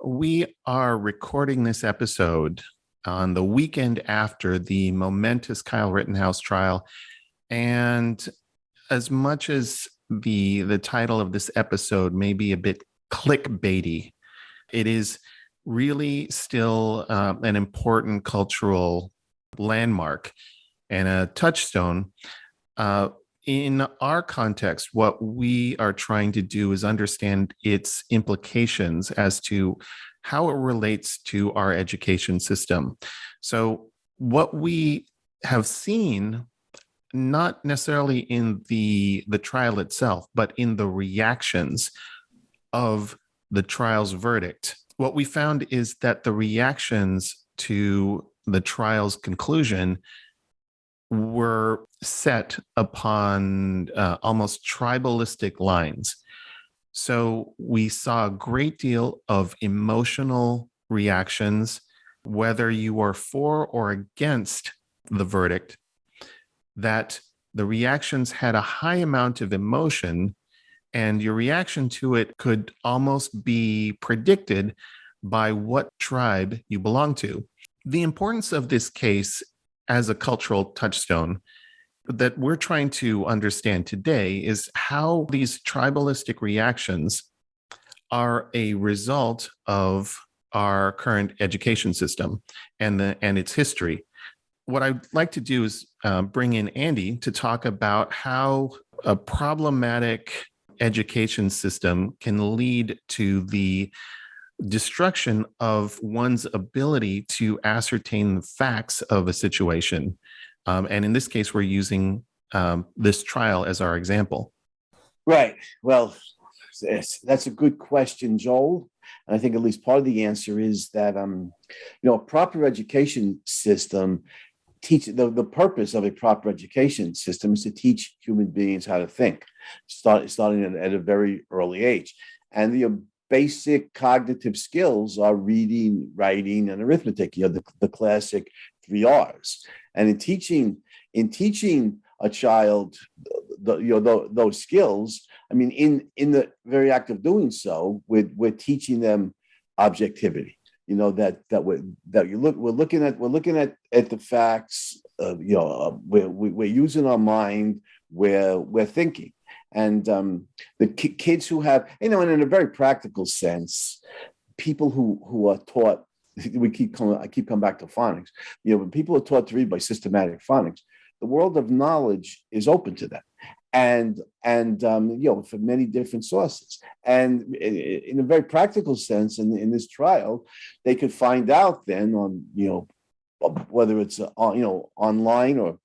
We are recording this episode on the weekend after the momentous Kyle Rittenhouse trial. And as much as the title of this episode may be a bit clickbaity, it is really still an important cultural landmark and a touchstone. In our context, what we are trying to do is understand its implications as to how it relates to our education system. So, what we have seen, not necessarily in the trial itself, but in the reactions of the trial's verdict, what we found is that the reactions to the trial's conclusion were set upon almost tribalistic lines. So we saw a great deal of emotional reactions, whether you are for or against the verdict, that the reactions had a high amount of emotion, and your reaction to it could almost be predicted by what tribe you belong to. The importance of this case as a cultural touchstone that we're trying to understand today is how these tribalistic reactions are a result of our current education system and its history. What I'd like to do is bring in Andy to talk about how a problematic education system can lead to the destruction of one's ability to ascertain the facts of a situation. And in this case, we're using this trial as our example. Right. Well, that's a good question, Joel. And I think at least part of the answer is that, a proper education system the purpose of a proper education system is to teach human beings how to think, starting at a very early age. And the basic cognitive skills are reading, writing, and arithmetic, the classic 3 R's. And in teaching a child those skills, I mean, in the very act of doing so, we're teaching them objectivity. We're looking at the facts. We're using our mind. We're thinking. And the kids who have, and in a very practical sense, people who are taught, I keep coming back to phonics. When people are taught to read by systematic phonics, the world of knowledge is open to them, and for many different sources. And in a very practical sense, in this trial, they could find out then on whether it's online or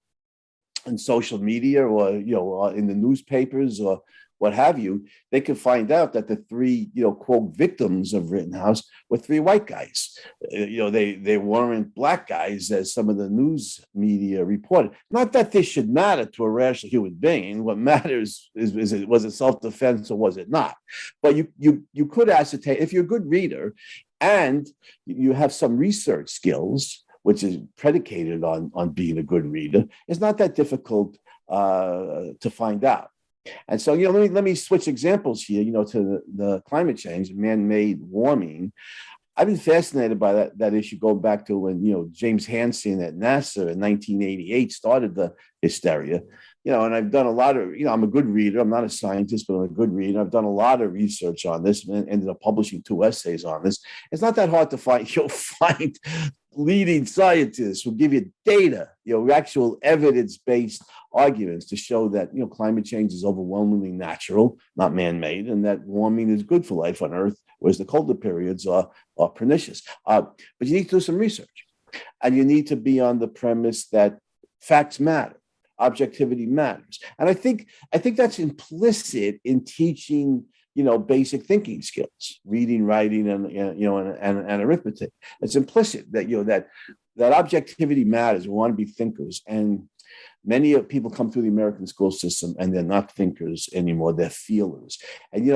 in social media or in the newspapers or what have you, they could find out that the 3 quote victims of Rittenhouse were 3 white guys. They weren't black guys, as some of the news media reported. Not that this should matter to a rational human being. What matters is was it self-defense or was it not? But you could ascertain, if you're a good reader and you have some research skills, which is predicated on being a good reader, it's not that difficult to find out. And so, let me switch examples here, to the climate change, man-made warming. I've been fascinated by that issue going back to when, James Hansen at NASA in 1988 started the hysteria. And I've done a lot of, I'm a good reader. I'm not a scientist, but I'm a good reader. I've done a lot of research on this and ended up publishing 2 essays on this. It's not that hard to find. You'll find leading scientists who give you data, actual evidence-based arguments to show that, climate change is overwhelmingly natural, not man-made, and that warming is good for life on Earth, whereas the colder periods are pernicious. But you need to do some research, and you need to be on the premise that facts matter. Objectivity matters. And I think that's implicit in teaching, basic thinking skills, reading, writing, and arithmetic. It's implicit that, that objectivity matters. We want to be thinkers. And many of people come through the American school system and they're not thinkers anymore. They're feelers. And,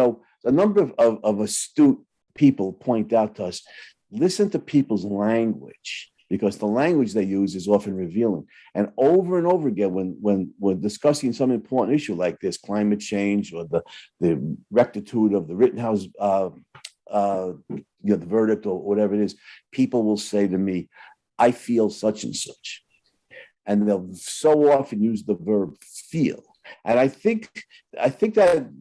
a number of astute people point out to us, listen to people's language, because the language they use is often revealing. And over again, when we're discussing some important issue like this, climate change or the rectitude of the Rittenhouse the verdict or whatever it is, people will say to me, I feel such and such. And they'll so often use the verb feel. And I think that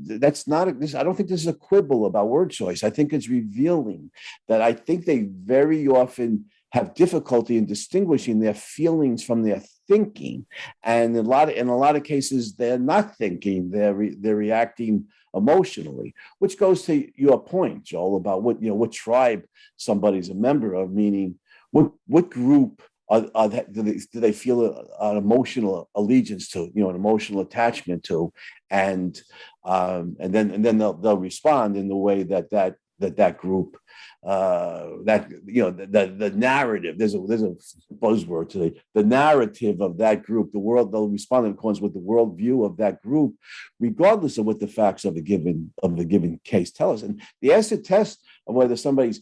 that's not I don't think this is a quibble about word choice. I think it's revealing that I think they very often have difficulty in distinguishing their feelings from their thinking, and in a lot of cases they're not thinking; they're reacting emotionally, which goes to your point, Joel, about what tribe somebody's a member of, meaning what group do they feel an emotional allegiance to, an emotional attachment to, and then they'll respond in the way that group, the narrative. There's a buzzword today. The narrative of that group, they'll respond in accordance with the worldview of that group, regardless of what the facts of the given case tell us. And the acid test of whether somebody's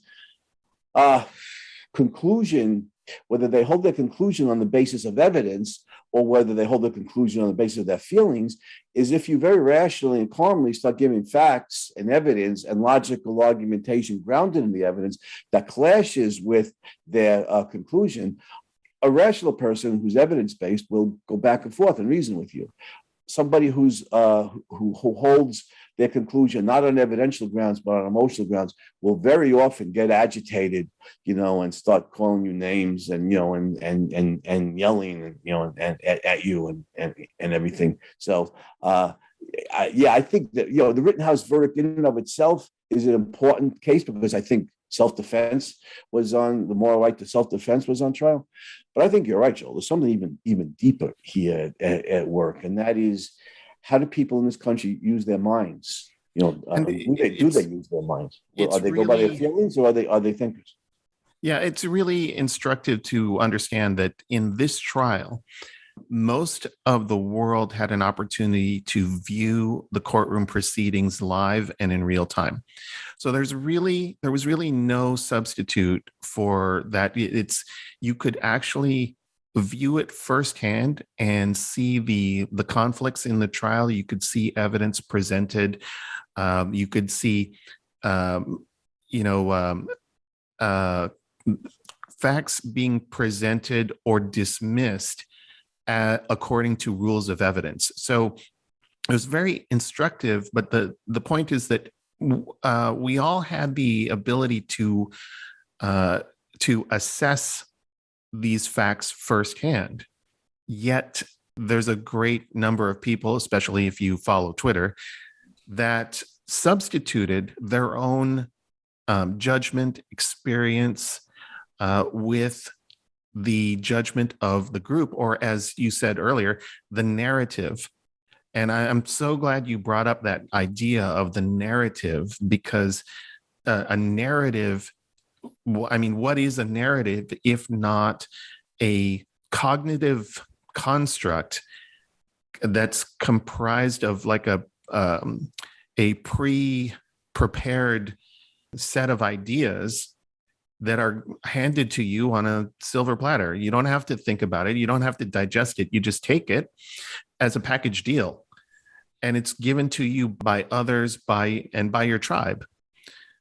conclusion, whether they hold their conclusion on the basis of evidence or whether they hold their conclusion on the basis of their feelings, is if you very rationally and calmly start giving facts and evidence and logical argumentation grounded in the evidence that clashes with their conclusion, a rational person who's evidence-based will go back and forth and reason with you. Somebody who holds their conclusion not on evidential grounds but on emotional grounds will very often get agitated, and start calling you names and and yelling and at you and everything. So I think that the Rittenhouse verdict in and of itself is an important case because I think self-defense the moral right to self-defense was on trial. But I think you're right, Joel. There's something even deeper here at work, and that is, how do people in this country use their minds? Do they use their minds? Are they go by their feelings, or are they thinkers? Yeah, it's really instructive to understand that in this trial, most of the world had an opportunity to view the courtroom proceedings live and in real time. So there was really no substitute for that. You could actually view it firsthand and see the conflicts in the trial. You could see evidence presented. You could see, facts being presented or dismissed according to rules of evidence. So it was very instructive, but the point is that we all had the ability to assess these facts firsthand. Yet there's a great number of people, especially if you follow Twitter, that substituted their own judgment, experience with the judgment of the group, or as you said earlier, the narrative. And I'm so glad you brought up that idea of the narrative, because a narrative, what is a narrative if not a cognitive construct that's comprised of like a pre-prepared set of ideas that are handed to you on a silver platter. You don't have to think about it. You don't have to digest it. You just take it as a package deal, and it's given to you by others, by your tribe.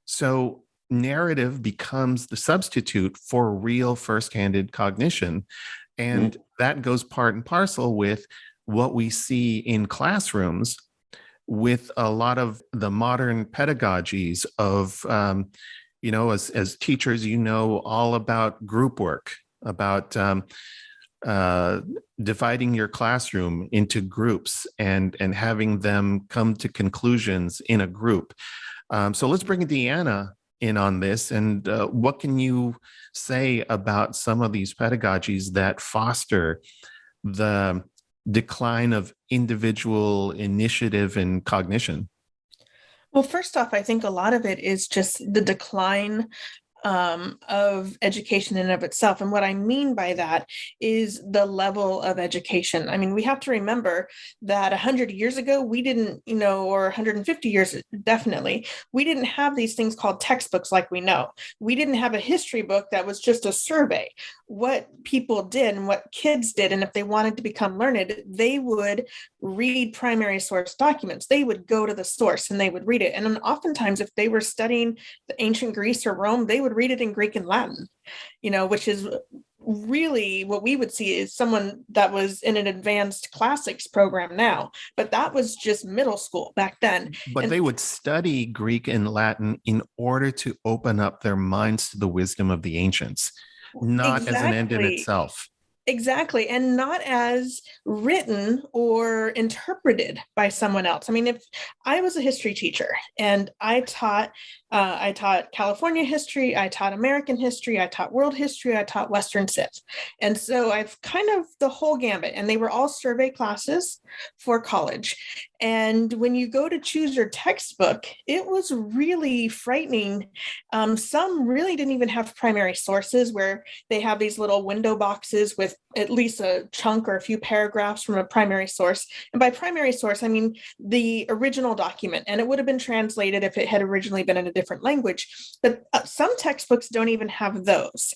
So narrative becomes the substitute for real first-handed cognition. And that goes part and parcel with what we see in classrooms with a lot of the modern pedagogies of, as teachers, all about group work, about dividing your classroom into groups and having them come to conclusions in a group. So let's bring Deanna in on this. And what can you say about some of these pedagogies that foster the decline of individual initiative and cognition? Well, first off, I think a lot of it is just the decline of education in and of itself. And what I mean by that is the level of education. I mean, we have to remember that 100 years ago, we didn't, or 150 years, definitely, we didn't have these things called textbooks like we know. We didn't have a history book that was just a survey. What people did and what kids did, and if they wanted to become learned, they would read primary source documents. They would go to the source and they would read it. And then oftentimes, if they were studying the ancient Greece or Rome, they would read it in Greek and Latin, which is really what we would see is someone that was in an advanced classics program now, but that was just middle school back then. But they would study Greek and Latin in order to open up their minds to the wisdom of the ancients, not as an end in itself. Exactly. And not as written or interpreted by someone else. I mean, if I was a history teacher and I taught California history, I taught American history, I taught world history, I taught Western Civ. And so I've kind of the whole gambit, and they were all survey classes for college. And when you go to choose your textbook, it was really frightening. Some really didn't even have primary sources, where they have these little window boxes with at least a chunk or a few paragraphs from a primary source. And by primary source, I mean the original document. And it would have been translated if it had originally been in a different language. But some textbooks don't even have those.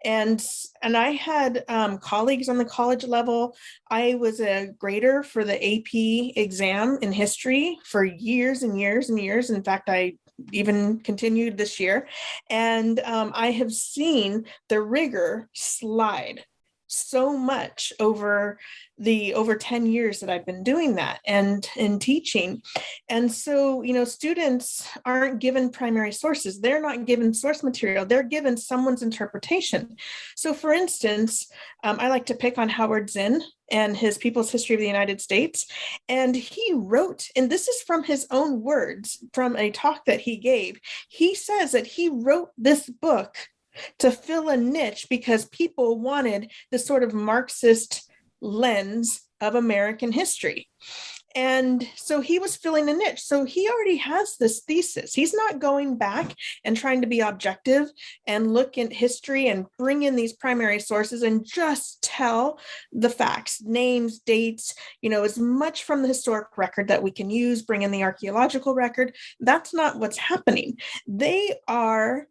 And I had colleagues on the college level. I was a grader for the AP exam in history for years and years and years. In fact, I even continued this year. And I have seen the rigor slide so much over 10 years that I've been doing that and in teaching. And so, students aren't given primary sources. They're not given source material. They're given someone's interpretation. So for instance, I like to pick on Howard Zinn and his People's History of the United States. And he wrote, and this is from his own words, from a talk that he gave. He says that he wrote this book to fill a niche because people wanted the sort of Marxist lens of American history. And so he was filling a niche. So he already has this thesis. He's not going back and trying to be objective and look at history and bring in these primary sources and just tell the facts, names, dates, as much from the historic record that we can use, bring in the archaeological record. That's not what's happening. They are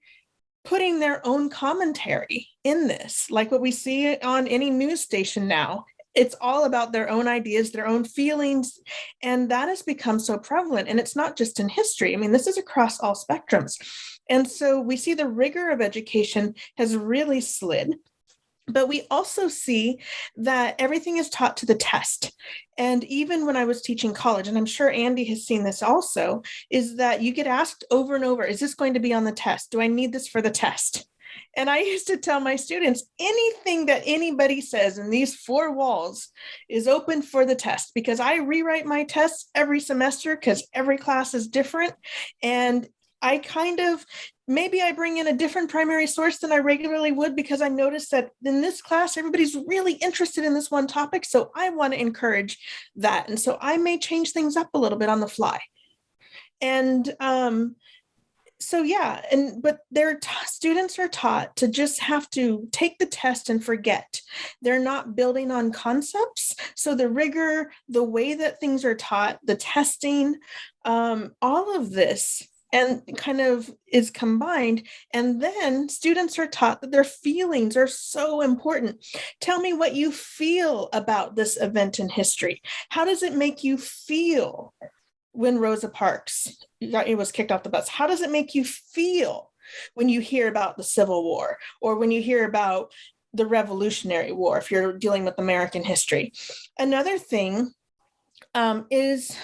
putting their own commentary in this, like what we see on any news station now. It's all about their own ideas, their own feelings, and that has become so prevalent. And it's not just in history. I mean, this is across all spectrums. And so we see the rigor of education has really slid. But we also see that everything is taught to the test. And even when I was teaching college, and I'm sure Andy has seen this also, is that you get asked over and over, is this going to be on the test? Do I need this for the test? And I used to tell my students, anything that anybody says in these four walls is open for the test, because I rewrite my tests every semester because every class is different. And I maybe I bring in a different primary source than I regularly would, because I noticed that in this class, everybody's really interested in this one topic. So I want to encourage that. And so I may change things up a little bit on the fly. And but their students are taught to just have to take the test and forget. They're not building on concepts. So the rigor, the way that things are taught, the testing, all of this and kind of is combined. And then students are taught that their feelings are so important. Tell me what you feel about this event in history. How does it make you feel when Rosa Parks was kicked off the bus? How does it make you feel when you hear about the Civil War, or when you hear about the Revolutionary War, if you're dealing with American history? Another thing is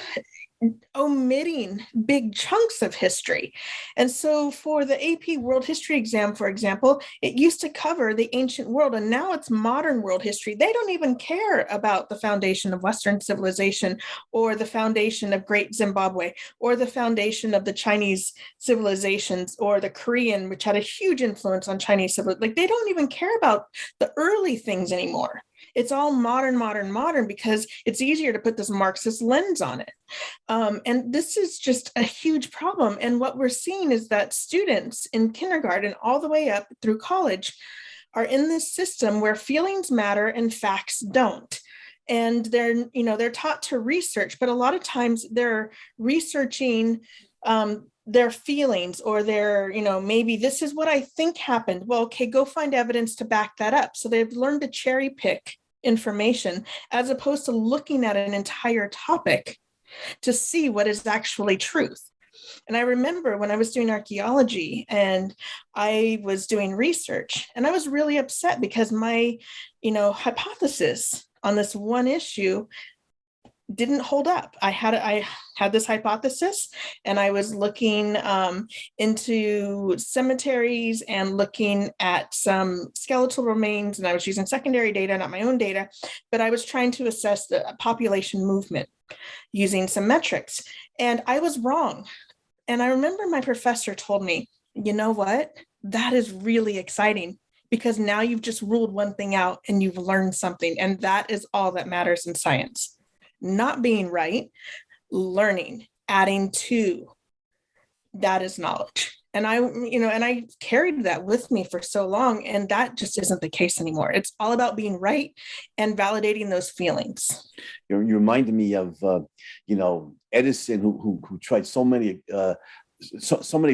omitting big chunks of history. And so for the AP World History exam, for example, it used to cover the ancient world, and now it's modern world history. They don't even care about the foundation of Western civilization, or the foundation of Great Zimbabwe, or the foundation of the Chinese civilizations, or the Korean, which had a huge influence on Chinese civilization. Like, they don't even care about the early things anymore. It's all modern, modern, modern, because it's easier to put this Marxist lens on it. And this is just a huge problem. And what we're seeing is that students in kindergarten all the way up through college are in this system where feelings matter and facts don't. And they're taught to research, but a lot of times they're researching their feelings, or maybe this is what I think happened. Well, okay, go find evidence to back that up. So they've learned to cherry pick information as opposed to looking at an entire topic to see what is actually truth. And I remember when I was doing archaeology and I was doing research, and I was really upset because my, hypothesis on this one issue didn't hold up. I had this hypothesis, and I was looking into cemeteries and looking at some skeletal remains, and I was using secondary data, not my own data, but I was trying to assess the population movement using some metrics, and I was wrong. And I remember my professor told me, you know what? That is really exciting, because now you've just ruled one thing out and you've learned something, and that is all that matters in science. Not being right, learning, adding to, that is knowledge. And I carried that with me for so long, and that just isn't the case anymore. It's all about being right and validating those feelings. You reminded me of, Edison, who tried so many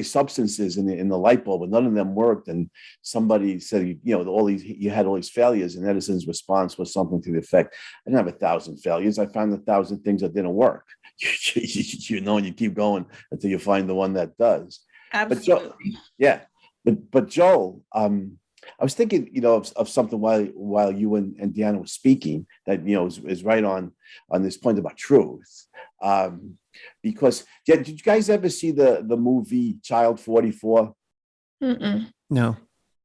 substances in the light bulb, and none of them worked. And somebody said, you had all these failures, and Edison's response was something to the effect, I didn't have 1,000 failures. I found 1,000 things that didn't work. And you keep going until you find the one that does. Absolutely. But Joel, I was thinking, of something while you and Deanna were speaking that, is right on this point about truth. Because did you guys ever see the movie Child 44? Mm-mm. No.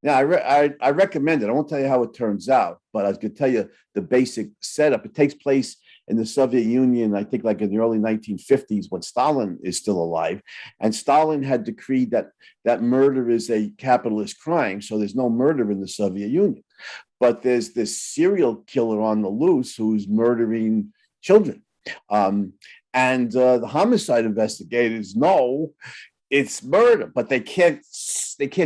Yeah, I recommend it. I won't tell you how it turns out, but I could tell you the basic setup. It takes place in the Soviet Union, I think like in the early 1950s, when Stalin is still alive. And Stalin had decreed that murder is a capitalist crime, so there's no murder in the Soviet Union. But there's this serial killer on the loose who's murdering children. And the homicide investigators know it's murder, but they can't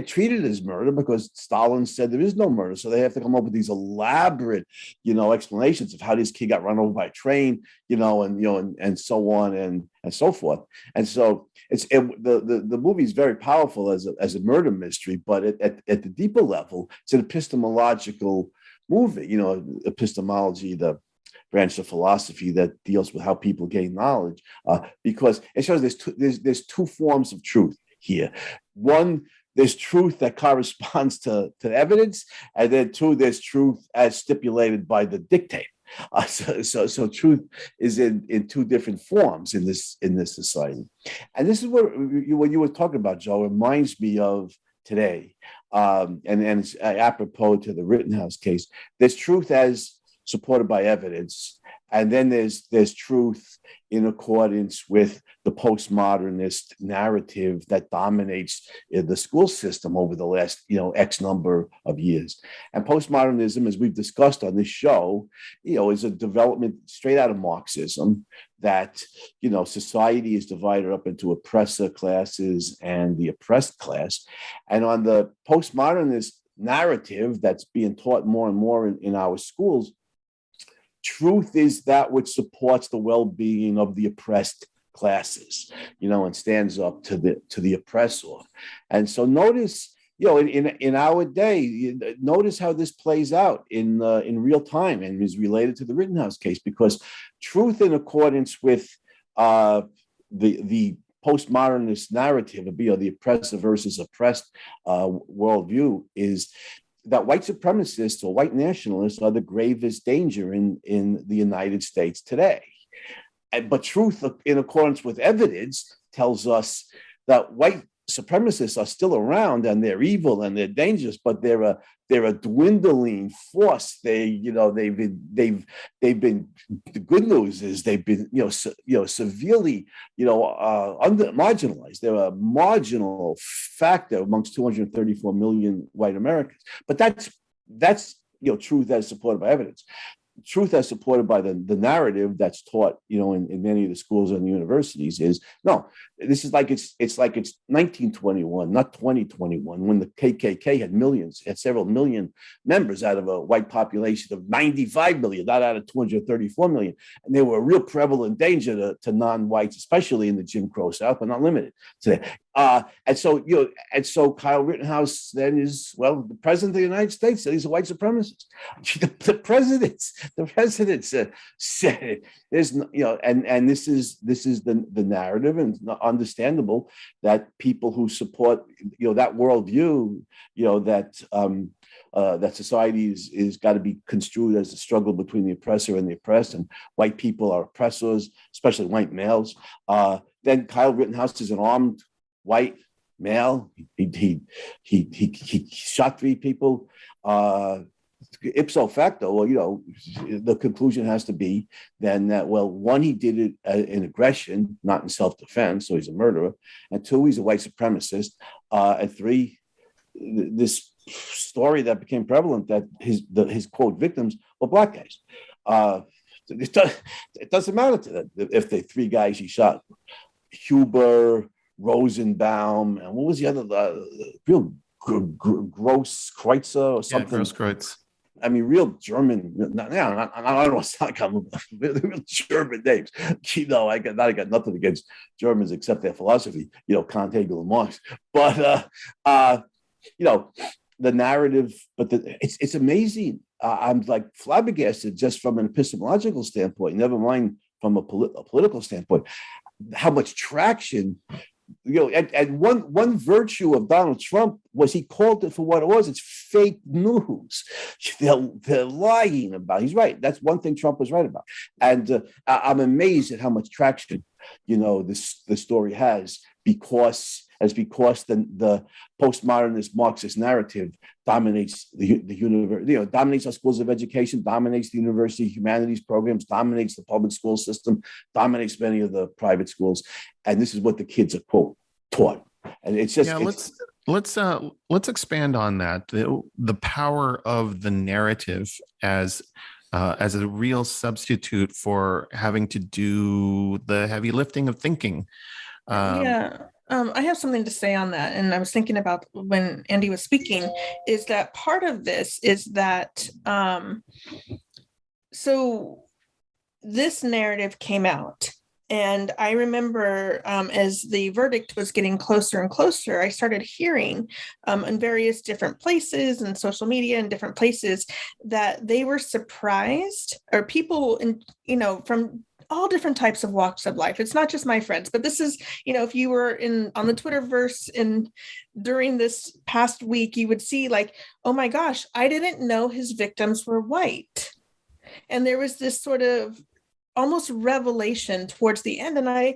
treat it as murder because Stalin said there is no murder. So they have to come up with these elaborate, explanations of how this kid got run over by a train, and so on and so forth. And so the movie is very powerful as a murder mystery, but at the deeper level, it's an epistemological movie. Epistemology, the branch of philosophy that deals with how people gain knowledge, because it shows there's two forms of truth here. One, there's truth that corresponds to evidence, and then two, there's truth as stipulated by the dictator. So truth is in two different forms in this society, and this is what you were talking about, Joe, reminds me of today, and it's apropos to the Rittenhouse case. There's truth as supported by evidence, and then there's truth in accordance with the postmodernist narrative that dominates the school system over the last X number of years. And postmodernism, as we've discussed on this show, is a development straight out of Marxism, that society is divided up into oppressor classes and the oppressed class. And on the postmodernist narrative that's being taught more and more in our schools, truth is that which supports the well-being of the oppressed classes, and stands up to the oppressor. And so notice, in our day, notice how this plays out in real time and is related to the Rittenhouse case, because truth in accordance with the postmodernist narrative of the oppressor versus oppressed worldview is that white supremacists or white nationalists are the gravest danger in the United States today. But truth in accordance with evidence tells us that white supremacists are still around and they're evil and they're dangerous, but they're a dwindling force. They've been, the good news is they've been severely marginalized. They're a marginal factor amongst 234 million white Americans. But that's truth as supported by evidence. Truth as supported by the narrative that's taught, in many of the schools and universities is no. This is like it's 1921, not 2021, when the KKK had several million members out of a white population of 95 million, not out of 234 million, and they were a real prevalent danger to non-whites, especially in the Jim Crow South, but not limited to that. And so Kyle Rittenhouse then is, the president of the United States said he's a white supremacist. The president said it. There's, and this is the narrative, and it's not understandable that people who support, that worldview, that society is got to be construed as a struggle between the oppressor and the oppressed, and white people are oppressors, especially white males. Then Kyle Rittenhouse is an armed white male. He shot 3 people. Ipso facto, the conclusion has to be then that, one, he did it in aggression, not in self-defense, so he's a murderer, and 2, he's a white supremacist, and 3, this story that became prevalent that his quote victims were black guys. It doesn't matter to them if the 3 guys he shot, Huber, Rosenbaum, and what was the other real Gross Kreutzer or something? Yeah, Gross Kreutz. I mean, real German. I don't want to sound like real German names. I got nothing against Germans except their philosophy. Kant, Hegel, and Marx. But the narrative. But it's amazing. I'm like flabbergasted just from an epistemological standpoint. Never mind from a political standpoint. How much traction. And one virtue of Donald Trump was he called it for what it was. It's fake news. They're lying about. He's right. That's one thing Trump was right about. And I'm amazed at how much traction, the story has because the postmodernist Marxist narrative dominates the university, dominates our schools of education, dominates the university humanities programs, dominates the public school system, dominates many of the private schools, and this is what the kids are quote taught. And it's just let's expand on that. The power of the narrative as a real substitute for having to do the heavy lifting of thinking. I have something to say on that. And I was thinking about when Andy was speaking, is that part of this is that, so this narrative came out. And I remember as the verdict was getting closer and closer, I started hearing in various different places and social media and different places that they were surprised, or people from all different types of walks of life. It's not just my friends, but this is, if you were on the Twitterverse during this past week, you would see like, oh my gosh, I didn't know his victims were white. And there was this sort of almost revelation towards the end. And I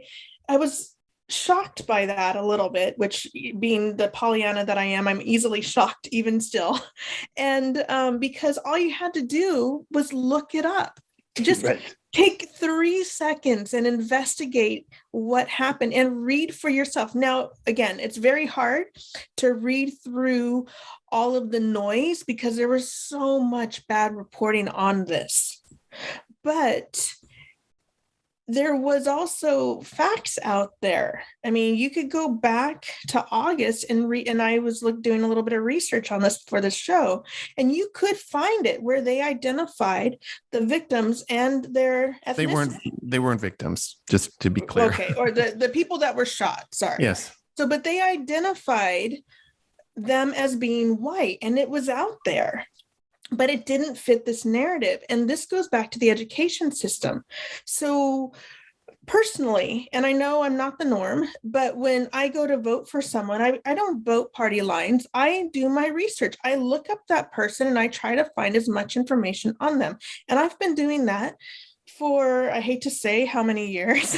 was shocked by that a little bit, which being the Pollyanna that I am, I'm easily shocked even still. And because all you had to do was look it up. Just right. Take 3 seconds and investigate what happened and read for yourself. Now, again, it's very hard to read through all of the noise because there was so much bad reporting on this. But there was also facts out there. I mean, you could go back to August and read, and I was doing a little bit of research on this for the show, and you could find it where they identified the victims and their ethnicity. They weren't victims, just to be clear. Okay, or the people that were shot, sorry. Yes. So, but they identified them as being white, and it was out there. But it didn't fit this narrative. And this goes back to the education system. So personally, and I know I'm not the norm, but when I go to vote for someone, I don't vote party lines. I do my research. I look up that person and I try to find as much information on them. And I've been doing that for, I hate to say how many years,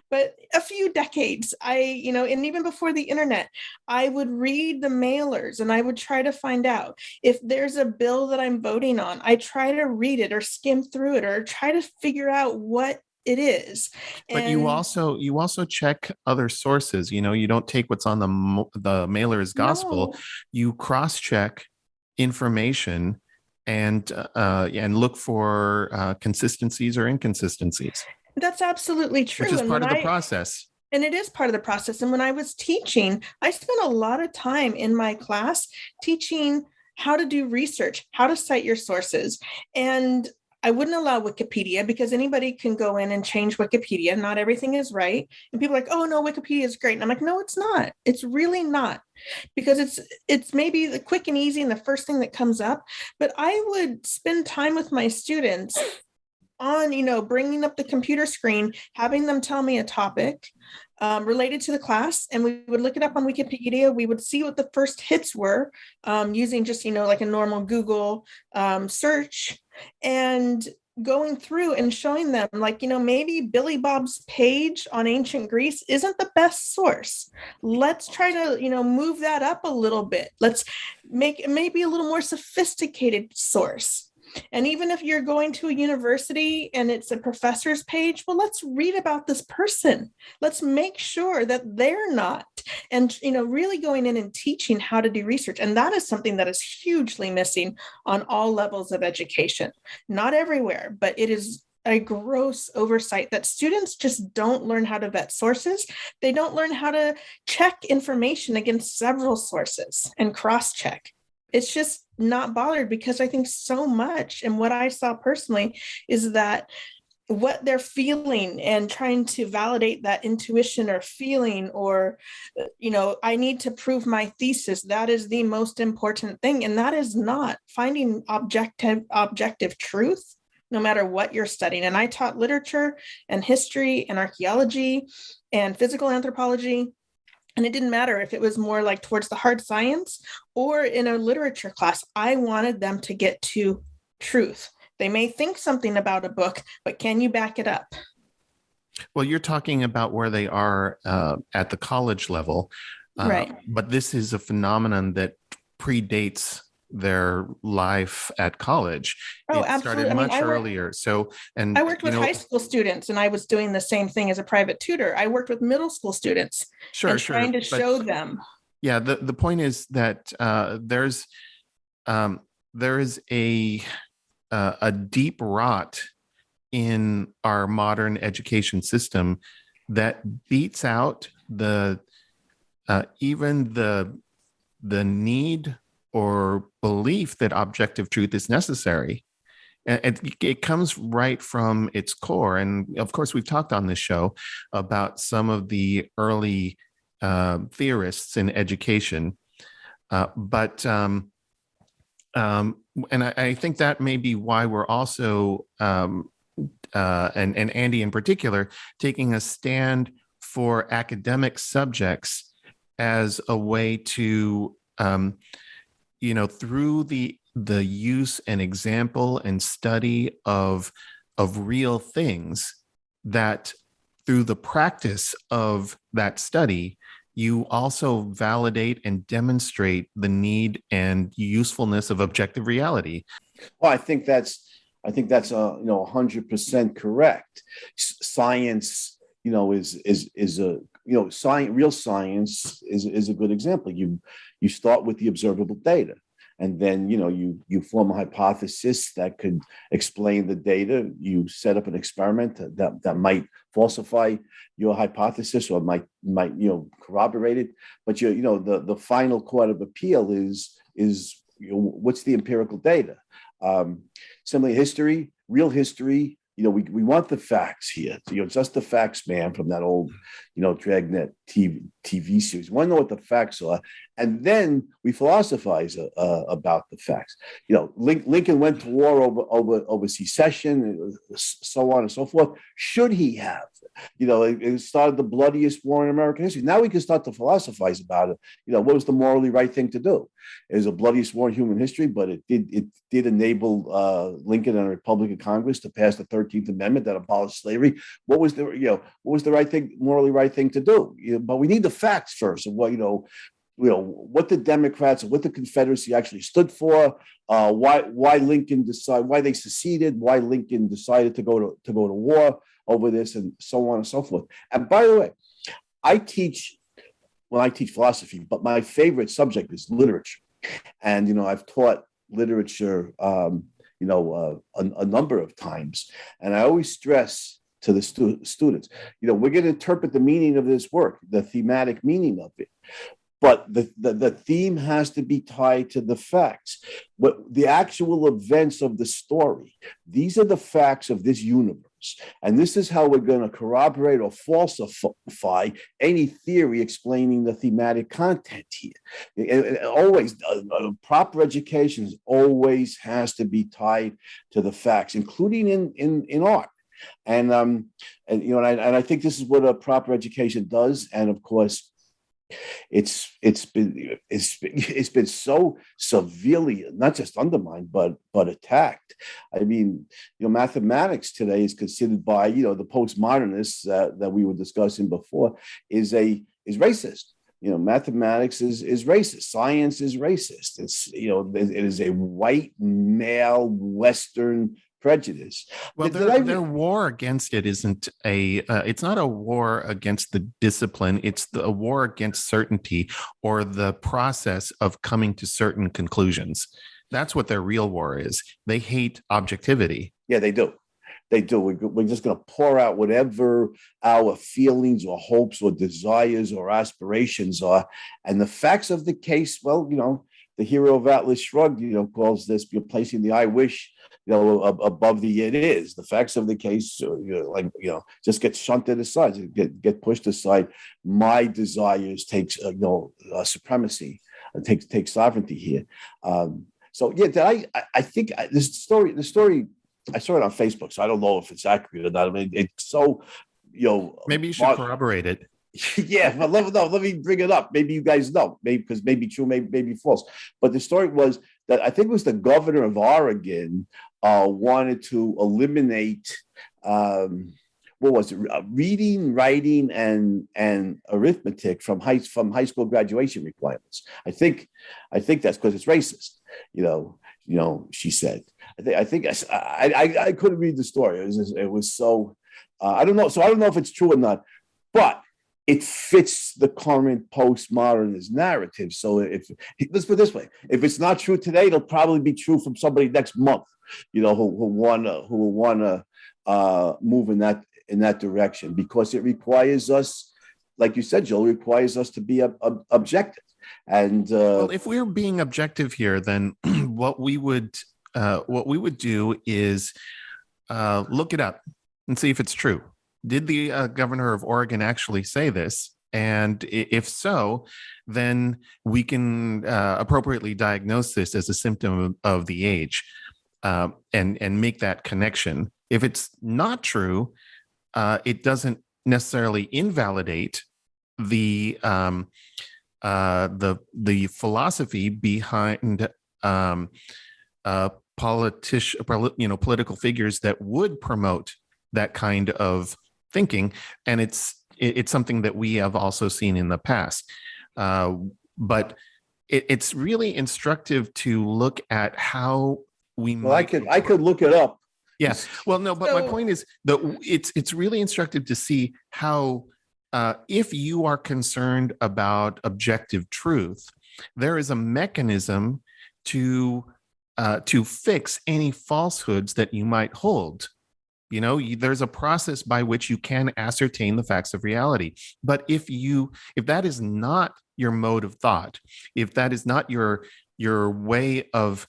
but a few decades. And even before the internet, I would read the mailers and I would try to find out if there's a bill that I'm voting on. I try to read it or skim through it or try to figure out what it is. But you also check other sources. You don't take what's on the mailer as gospel. No. You cross-check information and look for consistencies or inconsistencies, That's absolutely true. which is And part when of the process. and it is part of the process. And when I was teaching, I spent a lot of time in my class teaching how to do research, how to cite your sources. And I wouldn't allow Wikipedia because anybody can go in and change Wikipedia. Not everything is right. And people are like, oh no, Wikipedia is great. And I'm like, no, it's not. It's really not. Because it's maybe the quick and easy and the first thing that comes up. But I would spend time with my students on, bringing up the computer screen, having them tell me a topic related to the class, and we would look it up on Wikipedia. We would see what the first hits were using just, like a normal Google search, and going through and showing them, like, maybe Billy Bob's page on ancient Greece isn't the best source. Let's try to, move that up a little bit. Let's make it maybe a little more sophisticated source. And even if you're going to a university and it's a professor's page, well, let's read about this person. Let's make sure that they're not. And, really going in and teaching how to do research. And that is something that is hugely missing on all levels of education. Not everywhere, but it is a gross oversight that students just don't learn how to vet sources. They don't learn how to check information against several sources and cross-check. It's just not bothered, because I think so much, and what I saw personally, is that what they're feeling and trying to validate that intuition or feeling, or, I need to prove my thesis. That is the most important thing. And that is not finding objective truth, no matter what you're studying. And I taught literature and history and archaeology and physical anthropology. And it didn't matter if it was more like towards the hard science or in a literature class. I wanted them to get to truth. They may think something about a book, but can you back it up? Well, you're talking about where they are at the college level, Right. But this is a phenomenon that predates their life at college. Oh, It absolutely. started I mean, much earlier. So, and I worked with high school students, and I was doing the same thing as a private tutor. I worked with middle school students and trying to show them. Yeah, the point is that there is a deep rot in our modern education system that beats out even the need or belief that objective truth is necessary. And it comes right from its core. And of course, we've talked on this show about some of the early theorists in education. And I think that may be why we're also, and Andy in particular, taking a stand for academic subjects as a way to, through the use and example and study of real things, that through the practice of that study, you also validate and demonstrate the need and usefulness of objective reality. Well, I think that's 100% correct. Science, is a science. Real science is a good example. You start with the observable data, and then you form a hypothesis that could explain the data. You set up an experiment that might falsify your hypothesis or might corroborate it. But the final court of appeal is what's the empirical data. Similarly, history, real history. We want the facts here. Just the facts, man, from that old, Dragnet TV series. We want to know what the facts are, and then we philosophize about the facts. Lincoln went to war over secession, so on and so forth. Should he have? It started the bloodiest war in American history. Now we can start to philosophize about it. What was the morally right thing to do? It was the bloodiest war in human history, but it did enable Lincoln and a Republican Congress to pass the 13th Amendment that abolished slavery. What was the right thing, morally right thing to do? But we need the facts first of what the Democrats and what the Confederacy actually stood for, why they seceded, why Lincoln decided to go to war over this, and so on and so forth. And by the way, I teach philosophy, but my favorite subject is literature. And I've taught literature, a number of times. And I always stress to the students, we're going to interpret the meaning of this work, the thematic meaning of it. But the theme has to be tied to the facts, but the actual events of the story. These are the facts of this universe. And this is how we're going to corroborate or falsify any theory explaining the thematic content here. And always, proper education always has to be tied to the facts, including in art. And I think this is what a proper education does. And of course, it's been so severely not just undermined but attacked. I mean, mathematics today is considered by the postmodernists that we were discussing before is racist. Mathematics is racist. Science is racist. It is a white male Western prejudice. Well, their war against it isn't it's not a war against the discipline. It's a war against certainty or the process of coming to certain conclusions. That's what their real war is. They hate objectivity. Yeah, they do. They do. We're just going to pour out whatever our feelings or hopes or desires or aspirations are. And the facts of the case, well, the hero of Atlas Shrugged, calls this you're placing the I wish, above the it is. The facts of the case, just get shunted aside, get pushed aside. My desires takes, supremacy, take sovereignty here. I think the story, I saw it on Facebook, so I don't know if it's accurate or not. I mean, it's so, maybe you should corroborate it. Yeah, but let me bring it up. Maybe you guys know, because maybe true, maybe false. But the story was that I think it was the governor of Oregon wanted to eliminate reading, writing, and arithmetic from high school graduation requirements. I think that's because it's racist. She said. I couldn't read the story. It was so I don't know. So I don't know if it's true or not, but it fits the current postmodernist narrative. So let's put it this way: if it's not true today, it'll probably be true from somebody next month. Who will wanna move in that direction, because it requires us, like you said, Joel, requires us to be objective. And well, if we're being objective here, then what we would do is look it up and see if it's true. Did the governor of Oregon actually say this? And if so, then we can appropriately diagnose this as a symptom of the age, and make that connection. If it's not true, it doesn't necessarily invalidate the philosophy behind political figures that would promote that kind of thinking, and it's something that we have also seen in the past. But it's really instructive to look at how we. Well, I could look it up. Yes. Well, no, but my point is that it's really instructive to see how, if you are concerned about objective truth, there is a mechanism to fix any falsehoods that you might hold. There's a process by which you can ascertain the facts of reality. But if that is not your mode of thought, if that is not your way of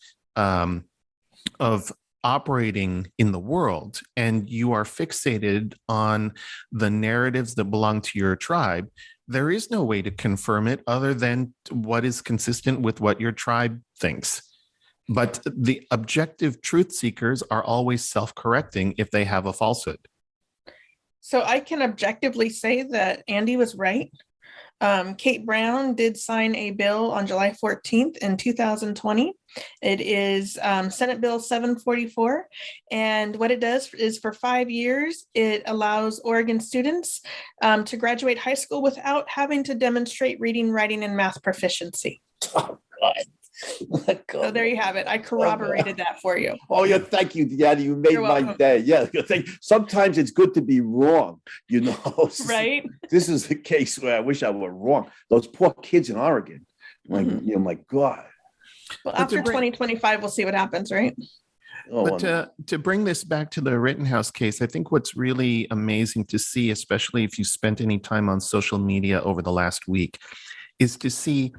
operating in the world, and you are fixated on the narratives that belong to your tribe, there is no way to confirm it other than what is consistent with what your tribe thinks. But the objective truth seekers are always self-correcting if they have a falsehood. So I can objectively say that Andy was right. Kate Brown did sign a bill on July 14th in 2020. It is Senate Bill 744. And what it does is, for 5 years, it allows Oregon students to graduate high school without having to demonstrate reading, writing, and math proficiency. Oh, God. So there you have it. I corroborated that for you. Oh, yeah. Thank you, Daddy. You made my day. Yeah. Sometimes it's good to be wrong, Right? This is a case where I wish I were wrong. Those poor kids in Oregon. My God. Well, But to after bring 2025, we'll see what happens, right? Oh, but to bring this back to the Rittenhouse case, I think what's really amazing to see, especially if you spent any time on social media over the last week, is to see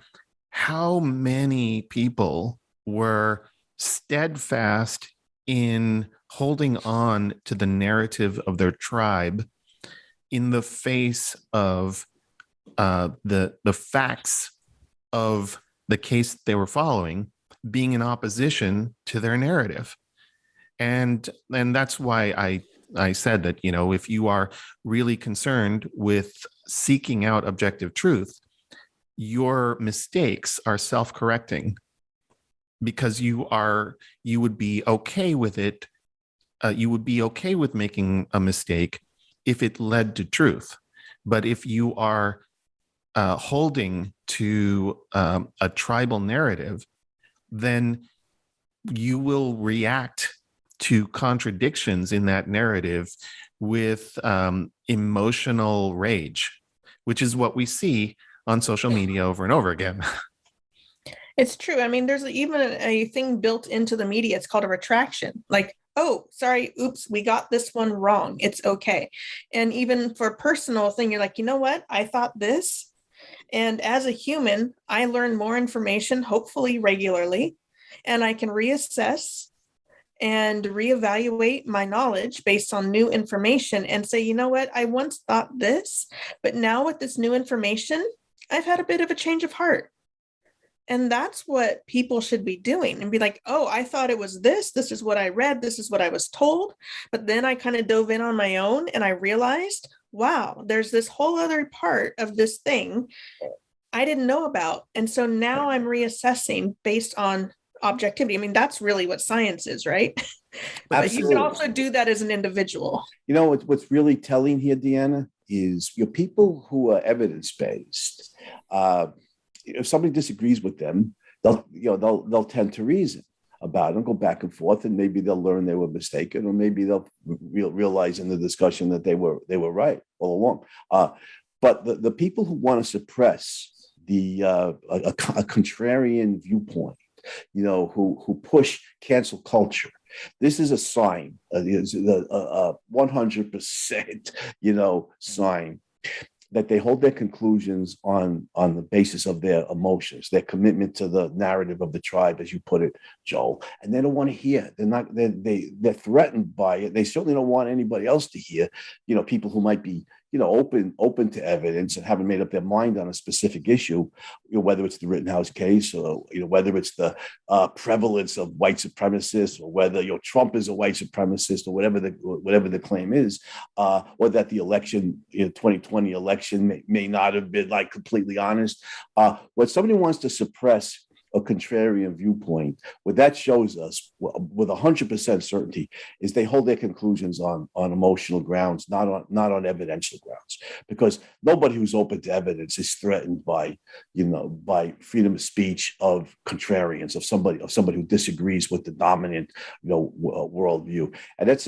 how many people were steadfast in holding on to the narrative of their tribe in the face of the facts of the case they were following being in opposition to their narrative. And that's why I said that, you know, if you are really concerned with seeking out objective truth, your mistakes are self-correcting, because you would be okay with it. You would be okay with making a mistake if it led to truth. But if you are holding to a tribal narrative, then you will react to contradictions in that narrative with emotional rage, which is what we see on social media over and over again. It's true. I mean, there's even a thing built into the media. It's called a retraction. Like, oh, sorry, oops, we got this one wrong. It's okay. And even for a personal thing, you're like, you know what? I thought this. And as a human, I learn more information, hopefully regularly, and I can reassess and reevaluate my knowledge based on new information and say, you know what? I once thought this, but now with this new information, I've had a bit of a change of heart. And that's what people should be doing, and be like, oh, I thought it was this. This is what I read. This is what I was told. But then I kind of dove in on my own and I realized, wow, there's this whole other part of this thing I didn't know about. And so now I'm reassessing based on objectivity. I mean, that's really what science is, right? But you can also do that as an individual. You know what's really telling here, Deanna, is your people who are evidence-based. If somebody disagrees with them, they'll tend to reason about it and go back and forth, and maybe they'll learn they were mistaken, or maybe they'll realize in the discussion that they were right all along. But the people who want to suppress a contrarian viewpoint, you know, who push cancel culture, this is a sign, it's a 100%, you know, sign that they hold their conclusions on the basis of their emotions, their commitment to the narrative of the tribe, as you put it, Joel. And they don't want to hear. They're threatened by it. They certainly don't want anybody else to hear, you know, people who might be, you know, open to evidence and haven't made up their mind on a specific issue, you know, whether it's the Rittenhouse case, or, you know, whether it's the prevalence of white supremacists, or whether, you know, Trump is a white supremacist, or whatever the claim is, or that the election, you know, 2020 election may not have been like completely honest. When somebody wants to suppress a contrarian viewpoint, what that shows us with 100% certainty is they hold their conclusions on emotional grounds, not on evidential grounds, because nobody who's open to evidence is threatened by freedom of speech of contrarians, of somebody who disagrees with the dominant, you know, worldview. And that's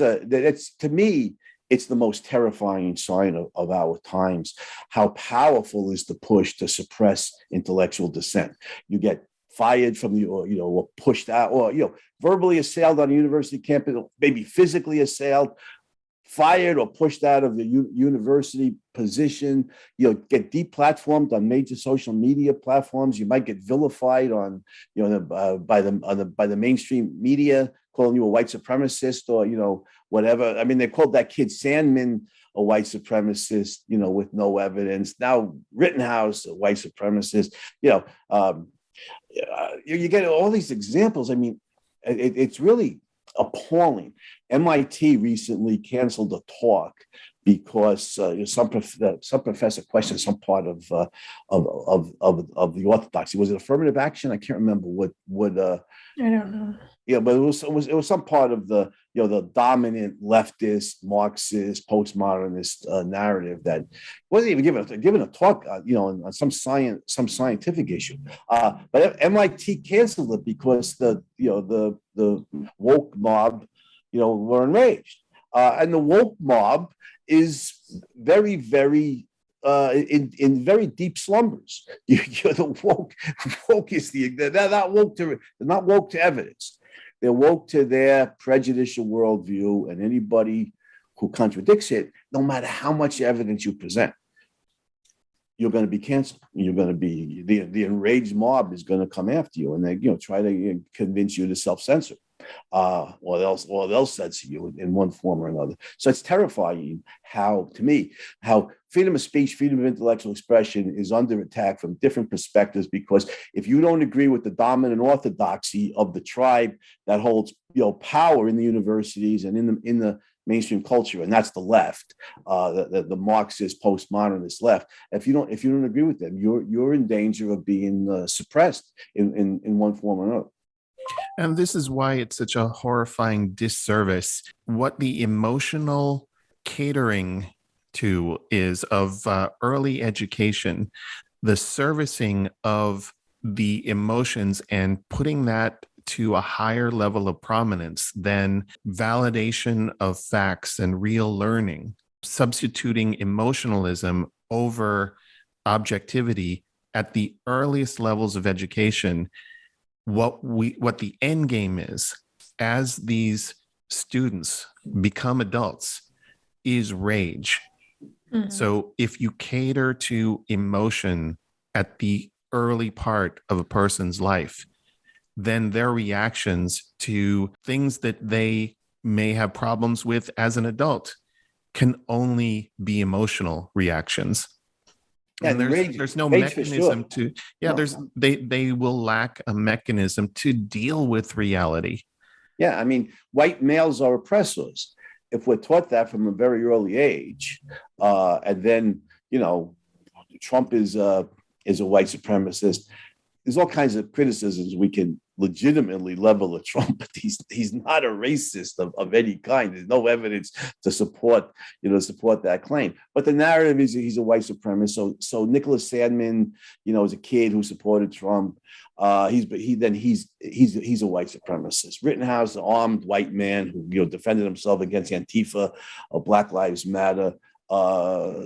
to me, it's the most terrifying sign of our times. How powerful is the push to suppress intellectual dissent? You get fired from the, or, you know, or pushed out, or, you know, verbally assailed on a university campus, maybe physically assailed, fired or pushed out of the university position, you know, get deplatformed on major social media platforms. You might get vilified on, you know, by the mainstream media, calling you a white supremacist, or, you know, whatever. I mean, they called that kid Sandman a white supremacist, you know, with no evidence. Now Rittenhouse, a white supremacist, you know. You get all these examples. I mean, it's really appalling. MIT recently canceled a talk because some professor questioned some part of the orthodoxy. Was it affirmative action? I can't remember what. I don't know. Yeah, but it was some part of the, you know, the dominant leftist, Marxist, postmodernist narrative that wasn't even given a talk, you know, on some scientific issue. But MIT canceled it because the woke mob, you know, were enraged, and the woke mob is very, very in very deep slumbers. You're the woke is they're not woke to evidence. They're woke to their prejudicial worldview, and anybody who contradicts it, no matter how much evidence you present, you're going to be canceled. You're going to be the enraged mob is going to come after you, and they try to convince you to self-censor, or they'll censor you in one form or another. So it's terrifying how freedom of speech, freedom of intellectual expression is under attack from different perspectives. Because if you don't agree with the dominant orthodoxy of the tribe that holds power in the universities and in the mainstream culture, and that's the left, the Marxist postmodernist left. If you don't agree with them, you're in danger of being suppressed in one form or another. And this is why it's such a horrifying disservice. What the emotional catering to is of early education, the servicing of the emotions and putting that to a higher level of prominence than validation of facts and real learning, substituting emotionalism over objectivity at the earliest levels of education. What the end game is, as these students become adults, is rage. Mm-hmm. So if you cater to emotion at the early part of a person's life, then their reactions to things that they may have problems with as an adult can only be emotional reactions. Yeah, and there's no mechanism to, they will lack a mechanism to deal with reality. Yeah, I mean, white males are oppressors. If we're taught that from a very early age, and then, Trump is a white supremacist, there's all kinds of criticisms we can legitimately level at Trump, but he's not a racist of any kind. There's no evidence to support that claim. But the narrative is he's a white supremacist. So Nicholas Sandmann, is a kid who supported Trump. He's a white supremacist. Rittenhouse, an armed white man who defended himself against Antifa, Black Lives Matter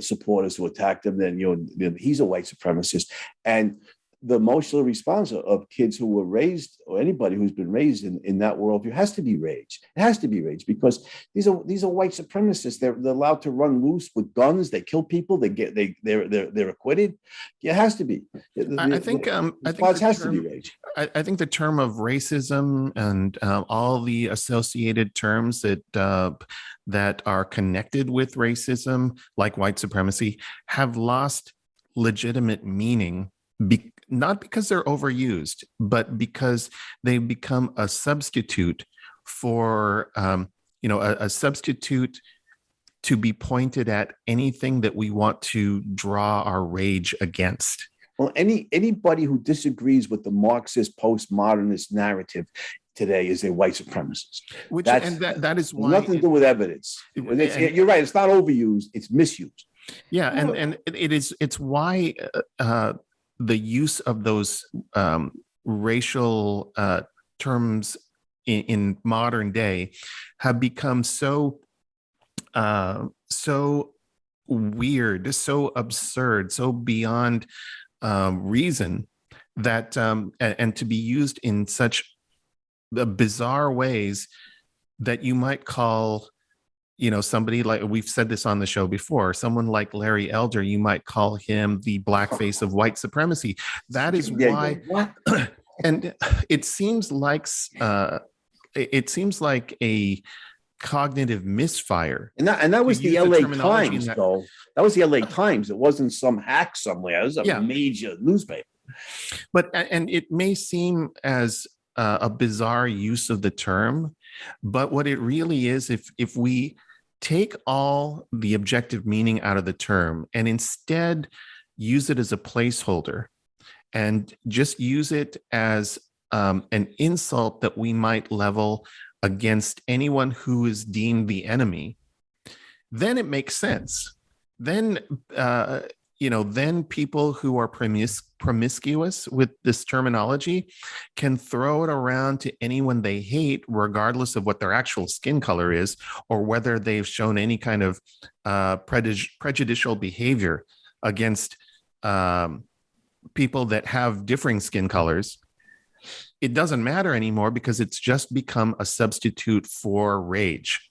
supporters who attacked him. Then he's a white supremacist. And the emotional response of kids who were raised, or anybody who's been raised in that worldview, has to be rage. It has to be rage, because these are white supremacists. They're allowed to run loose with guns. They kill people. They're acquitted. It has to be. I think it has to be rage. I think the term of racism and all the associated terms that are connected with racism, like white supremacy, have lost legitimate meaning. Not because they're overused, but because they become a substitute for, a substitute to be pointed at anything that we want to draw our rage against. Well, anybody who disagrees with the Marxist postmodernist narrative today is a white supremacist. That is why nothing to do with evidence. You're right. It's not overused. It's misused. Yeah, and it's why. The use of those racial terms in modern day have become so weird, so absurd, so beyond reason, that and to be used in such bizarre ways that you might call, somebody like, we've said this on the show before, someone like Larry Elder, you might call him the blackface of white supremacy. That is why, and it seems like a cognitive misfire. And that was the LA Times, though. That was the LA Times. It wasn't some hack somewhere. It was a major newspaper. And it may seem as a bizarre use of the term, but what it really is, if we take all the objective meaning out of the term and instead use it as a placeholder and just use it as an insult that we might level against anyone who is deemed the enemy, then it makes sense. Then then people who are promiscuous with this terminology can throw it around to anyone they hate, regardless of what their actual skin color is or whether they've shown any kind of prejudicial behavior against people that have differing skin colors, it doesn't matter anymore because it's just become a substitute for rage.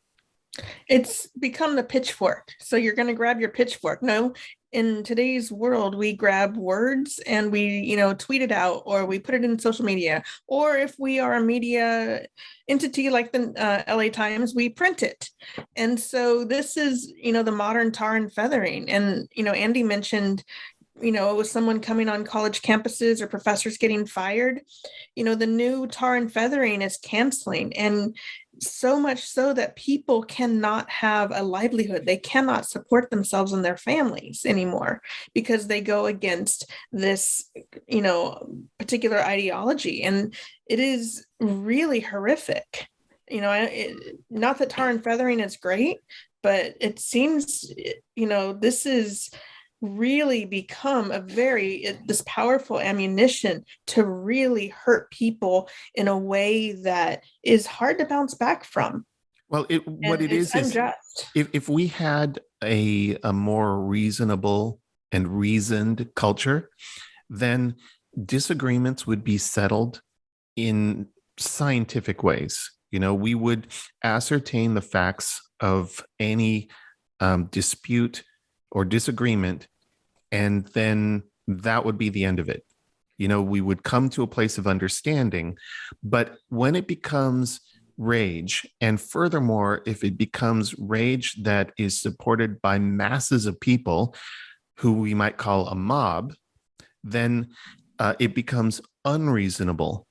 It's become the pitchfork. So you're going to grab your pitchfork. No, in today's world, we grab words and we, tweet it out, or we put it in social media, or if we are a media entity like the LA Times, we print it. And so this is, the modern tar and feathering. And, Andy mentioned, it was someone coming on college campuses or professors getting fired. The new tar and feathering is canceling, and so much so that people cannot have a livelihood. They cannot support themselves and their families anymore because they go against this, particular ideology. And it is really horrific. Not that tar and feathering is great, but it seems, this is really become this powerful ammunition to really hurt people in a way that is hard to bounce back from. Well, what it is unjust. If we had a more reasonable and reasoned culture, then disagreements would be settled in scientific ways. We would ascertain the facts of any dispute or disagreement, and then that would be the end of it. We would come to a place of understanding. But when it becomes rage, and furthermore, if it becomes rage that is supported by masses of people who we might call a mob, then it becomes unreasonable.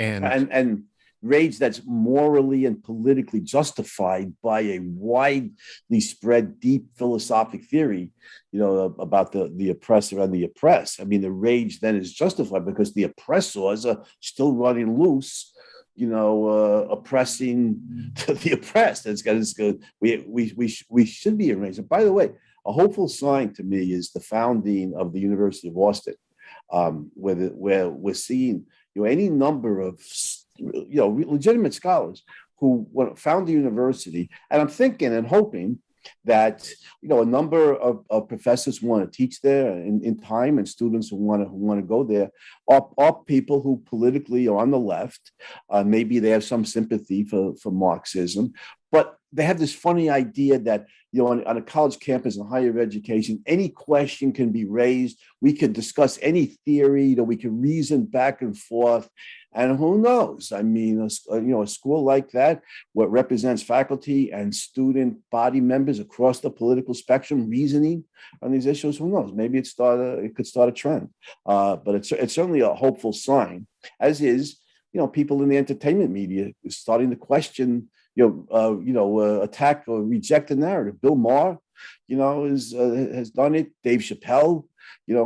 And rage that's morally and politically justified by a widely spread, deep philosophic theory, about the oppressor and the oppressed. I mean, the rage then is justified because the oppressors are still running loose, oppressing the oppressed. It's good. We should be enraged. And by the way, a hopeful sign to me is the founding of the University of Austin, where we're seeing any number of legitimate scholars who found the university. And I'm thinking and hoping that a number of professors want to teach there in time, and students who want to go there are people who politically are on the left. Maybe they have some sympathy for Marxism, but they have this funny idea that on a college campus in higher education, any question can be raised. We could discuss any theory, we could reason back and forth. And who knows? I mean, a school like that, what represents faculty and student body members across the political spectrum reasoning on these issues, who knows? Maybe it could start a trend. But it's certainly a hopeful sign, as is, people in the entertainment media starting to question, attack or reject the narrative. Bill Maher, has done it. Dave Chappelle,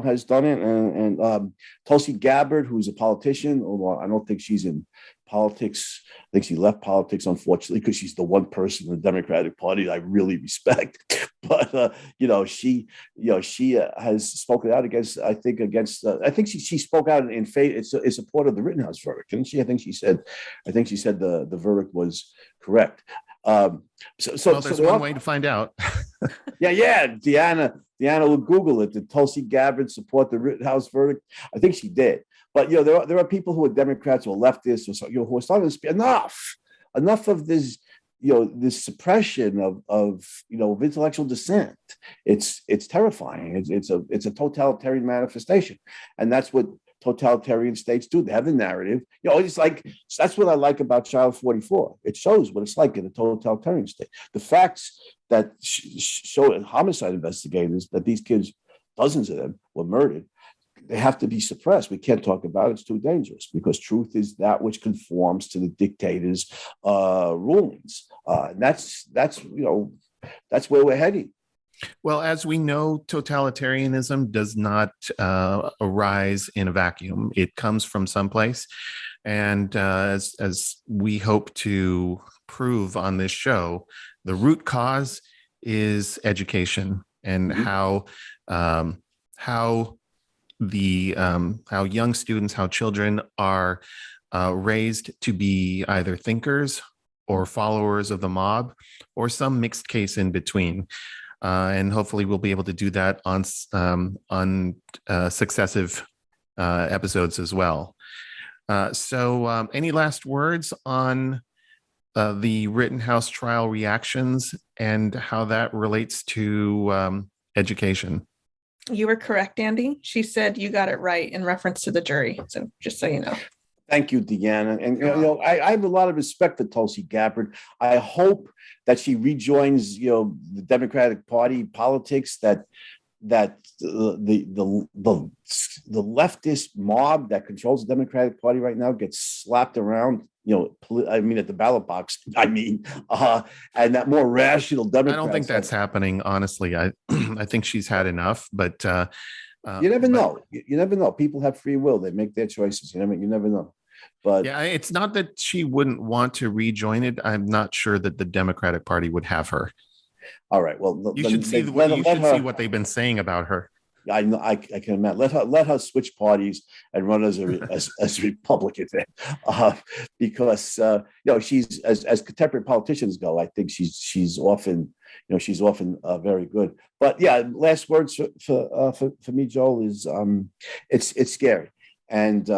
has done it. And Tulsi Gabbard, who's a politician, although I don't think she's in politics. I think she left politics, unfortunately, because she's the one person in the Democratic Party I really respect. But she has spoken out against. I think she spoke out in favor in support of the Rittenhouse verdict, didn't she? I think she said the verdict was correct. So there's one way to find out. Yeah. Deanna will Google it. Did Tulsi Gabbard support the Rittenhouse verdict? I think she did. But there are people who are Democrats or leftists or who are starting to speak enough of this. This suppression of intellectual dissent. It's terrifying. It's a totalitarian manifestation, and that's what totalitarian states do. They have the narrative. It's like, that's what I like about Child 44. It shows what it's like in a totalitarian state. The facts that show homicide investigators that these kids, dozens of them, were murdered, they have to be suppressed. We can't talk about it. It's too dangerous, because truth is that which conforms to the dictator's rulings. And that's where we're heading. Well, as we know, totalitarianism does not arise in a vacuum. It comes from someplace. And as we hope to prove on this show, the root cause is education, and how young students, how children are raised to be either thinkers or followers of the mob, or some mixed case in between. and hopefully we'll be able to do that on successive episodes as well. So any last words on the Rittenhouse trial reactions and how that relates to education? You were correct, Andy. She said you got it right in reference to the jury. So just so you know. Thank you, Deanna. And I have a lot of respect for Tulsi Gabbard. I hope that she rejoins, the Democratic Party politics. That the leftist mob that controls the Democratic Party right now gets slapped around. At the ballot box. And that more rational Democrat. I don't think that's happening. Honestly, I think she's had enough. But you never know. You never know. People have free will. They make their choices. You never know. But yeah, it's not that she wouldn't want to rejoin it. I'm not sure that the Democratic Party would have her. All right. Well, you should see what they've been saying about her. I know. I can imagine. Let her switch parties and run as a Republican, because she's as contemporary politicians go. I think she's often very good. But yeah, last words for me, Joel, is it's scary. And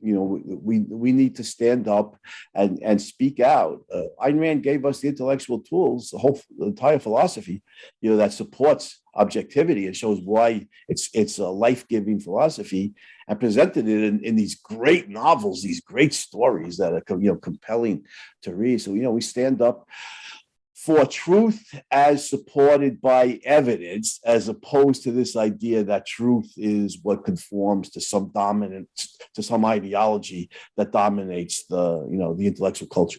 we need to stand up and speak out. Ayn Rand gave us the intellectual tools, the entire philosophy, that supports objectivity and shows why it's a life-giving philosophy, and presented it in these great novels, these great stories that are compelling to read. So we stand up for truth as supported by evidence, as opposed to this idea that truth is what conforms to some ideology that dominates the intellectual culture.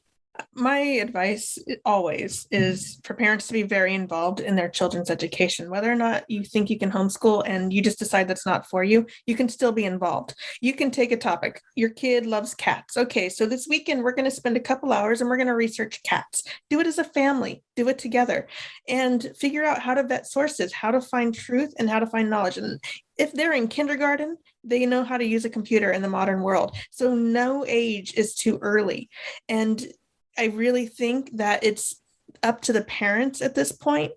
My advice always is for parents to be very involved in their children's education. Whether or not you think you can homeschool and you just decide that's not for you, you can still be involved. You can take a topic. Your kid loves cats. Okay, so this weekend we're going to spend a couple hours and we're going to research cats. Do it as a family. Do it together and figure out how to vet sources, how to find truth, and how to find knowledge. And if they're in kindergarten, they know how to use a computer in the modern world. So no age is too early. And I really think that it's up to the parents at this point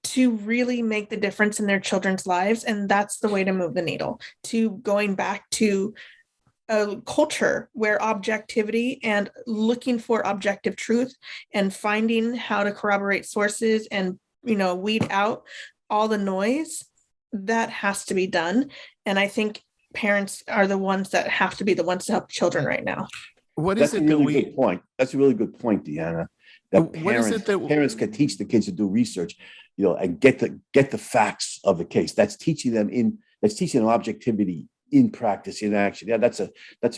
to really make the difference in their children's lives. And that's the way to move the needle, to going back to a culture where objectivity and looking for objective truth and finding how to corroborate sources and, weed out all the noise, that has to be done. And I think parents are the ones that have to be the ones to help children right now. That's a really good point. That's a really good point, Deanna. That parents can teach the kids to do research, and get the facts of the case. That's teaching them objectivity in practice, in action. Yeah, that's a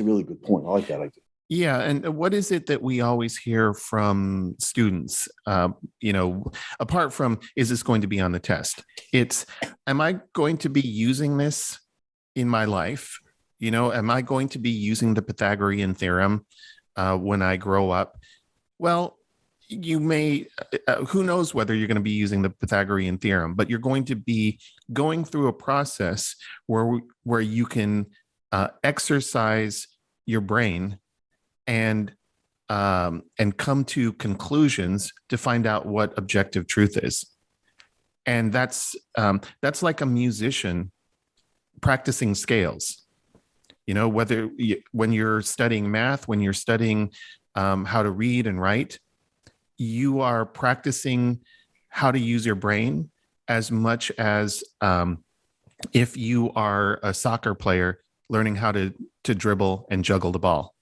really good point. I like that idea. Yeah, and what is it that we always hear from students? Apart from, is this going to be on the test? It's, am I going to be using this in my life? Am I going to be using the Pythagorean theorem when I grow up? Well, you may, who knows whether you're going to be using the Pythagorean theorem, but you're going to be going through a process where you can exercise your brain and come to conclusions to find out what objective truth is. And that's like a musician practicing scales. When you're studying math, when you're studying how to read and write, you are practicing how to use your brain as much as if you are a soccer player learning how to dribble and juggle the ball.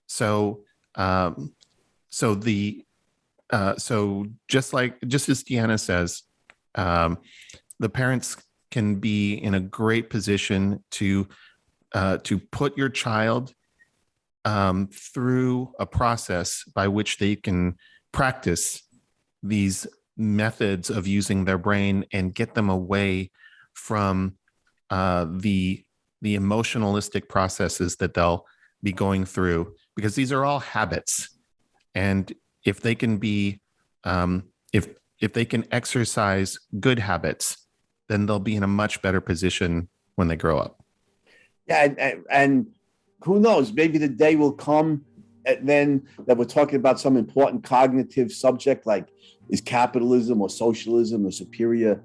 So just as Deanna says, the parents can be in a great position to put your child through a process by which they can practice these methods of using their brain and get them away from the emotionalistic processes that they'll be going through, because these are all habits. And if they can be if they can exercise good habits, then they'll be in a much better position when they grow up. Yeah, and who knows? Maybe the day will come and then that we're talking about some important cognitive subject like is capitalism or socialism a superior,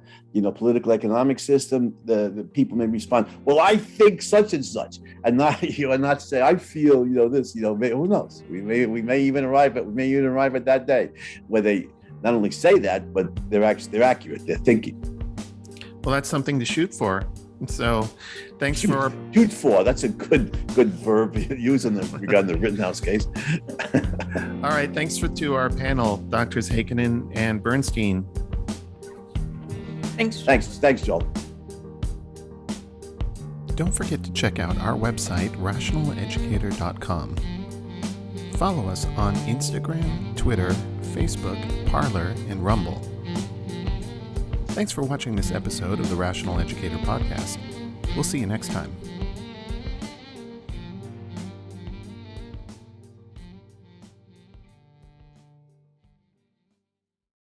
political economic system, the people may respond, well, I think such and such, and not say, I feel, this, who knows? We may even arrive at that day where they not only say that, but they're accurate. They're thinking. Well, that's something to shoot for. So thanks for shoot for. That's a good verb using regarding the Rittenhouse case. All right. Thanks to our panel, Doctors Heikkinen and Bernstein. Thanks, Joel. Don't forget to check out our website, rationaleducator.com. Follow us on Instagram, Twitter, Facebook, Parler, and Rumble. Thanks for watching this episode of the Rational Educator Podcast. We'll see you next time.